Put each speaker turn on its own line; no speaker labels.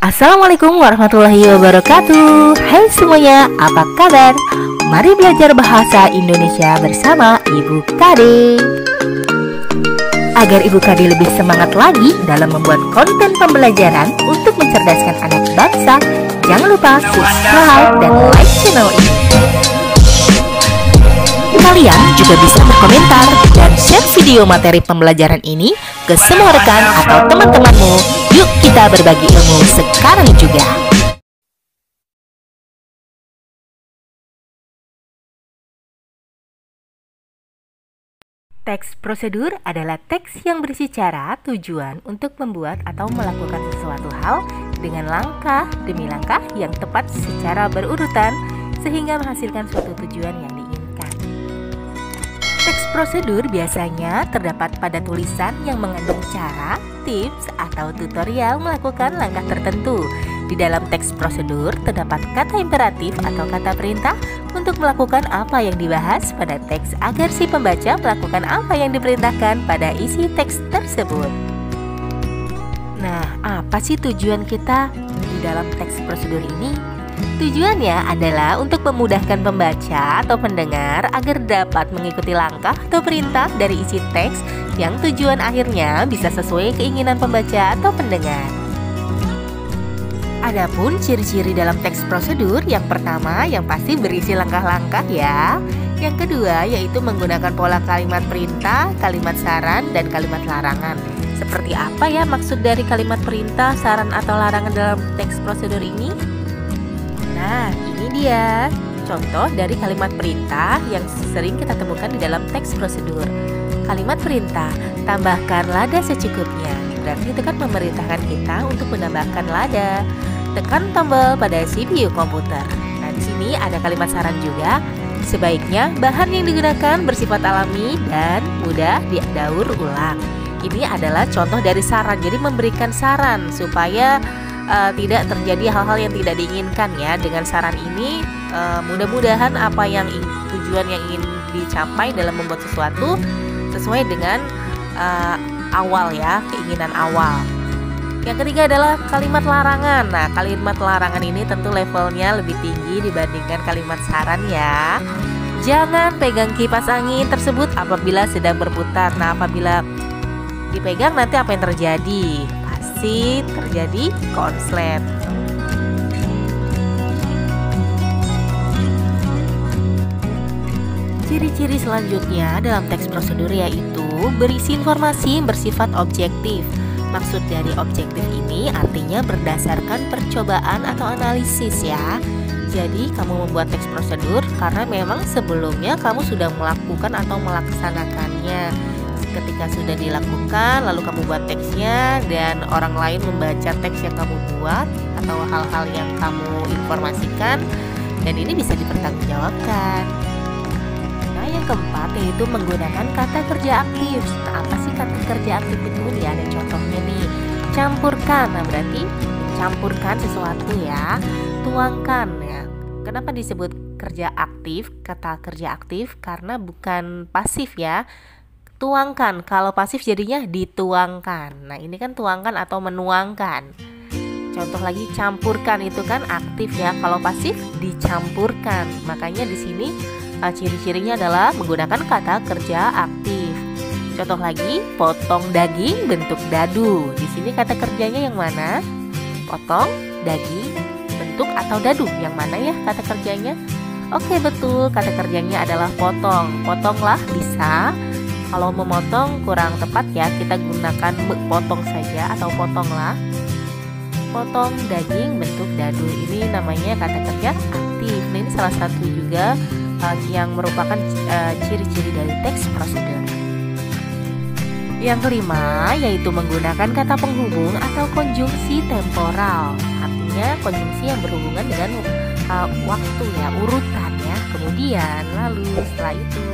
Assalamualaikum warahmatullahi wabarakatuh. Hai semuanya, apa kabar? Mari belajar bahasa Indonesia bersama Ibu Kade. Agar Ibu Kade lebih semangat lagi dalam membuat konten pembelajaran untuk mencerdaskan anak bangsa, jangan lupa subscribe dan like channel ini. Kalian juga bisa berkomentar dan share video materi pembelajaran ini ke semua rekan atau teman-temanmu. Yuk kita berbagi ilmu sekarang juga. Teks prosedur adalah teks yang berisi cara, tujuan untuk membuat atau melakukan sesuatu hal dengan langkah demi langkah yang tepat secara berurutan sehingga menghasilkan suatu tujuan yang diinginkan. Teks prosedur biasanya terdapat pada tulisan yang mengandung cara, tips, atau tutorial melakukan langkah tertentu. Di dalam teks prosedur terdapat kata imperatif atau kata perintah untuk melakukan apa yang dibahas pada teks agar si pembaca melakukan apa yang diperintahkan pada isi teks tersebut. Nah, apa sih tujuan kita di dalam teks prosedur ini? Tujuannya adalah untuk memudahkan pembaca atau pendengar agar dapat mengikuti langkah atau perintah dari isi teks yang tujuan akhirnya bisa sesuai keinginan pembaca atau pendengar. Adapun ciri-ciri dalam teks prosedur, yang pertama yang pasti berisi langkah-langkah ya. Yang kedua yaitu menggunakan pola kalimat perintah, kalimat saran, dan kalimat larangan. Seperti apa ya maksud dari kalimat perintah, saran, atau larangan dalam teks prosedur ini? Nah, ini dia contoh dari kalimat perintah yang sering kita temukan di dalam teks prosedur. Kalimat perintah, tambahkan lada secukupnya. Berarti itu kan memerintahkan kita untuk menambahkan lada. Tekan tombol pada CPU komputer. Nah, di sini ada kalimat saran juga. Sebaiknya bahan yang digunakan bersifat alami dan mudah didaur ulang. Ini adalah contoh dari saran. Jadi memberikan saran supaya tidak terjadi hal-hal yang tidak diinginkan ya. Dengan saran ini mudah-mudahan apa yang tujuan yang ingin dicapai dalam membuat sesuatu sesuai dengan awal ya, keinginan awal. Yang ketiga adalah kalimat larangan. Nah, kalimat larangan ini tentu levelnya lebih tinggi dibandingkan kalimat saran ya. Jangan pegang kipas angin tersebut apabila sedang berputar. Nah, apabila dipegang nanti apa yang terjadi? Pasti terjadi konslet. Ciri-ciri selanjutnya dalam teks prosedur yaitu berisi informasi yang bersifat objektif. Maksud dari objektif ini artinya berdasarkan percobaan atau analisis ya. Jadi kamu membuat teks prosedur karena memang sebelumnya kamu sudah melakukan atau melaksanakannya. Ketika sudah dilakukan lalu kamu buat teksnya dan orang lain membaca teks yang kamu buat atau hal-hal yang kamu informasikan, dan ini bisa dipertanggungjawabkan. Nah, yang keempat yaitu menggunakan kata kerja aktif. Nah, apa sih kata kerja aktif itu? Ya, ada contohnya nih. Campurkan. Nah, berarti campurkan sesuatu ya. Tuangkan ya. Kenapa disebut kerja aktif? Kata kerja aktif karena bukan pasif ya. Tuangkan. Kalau pasif jadinya dituangkan. Nah, ini kan tuangkan atau menuangkan. Contoh lagi, campurkan itu kan aktif ya. Kalau pasif dicampurkan. Makanya di sini ciri-cirinya adalah menggunakan kata kerja aktif. Contoh lagi, potong daging bentuk dadu. Di sini kata kerjanya yang mana? Potong, daging, bentuk, atau dadu. Yang mana ya kata kerjanya? Oke, betul. Kata kerjanya adalah potong. Potonglah bisa. Kalau memotong kurang tepat ya, kita gunakan potong saja atau potonglah. Potong daging bentuk dadu. Ini namanya kata kerja aktif. Nah, ini salah satu juga yang merupakan ciri-ciri dari teks prosedur. Yang kelima yaitu menggunakan kata penghubung atau konjungsi temporal. Artinya konjungsi yang berhubungan dengan waktu ya, urutan ya. Kemudian lalu setelah itu.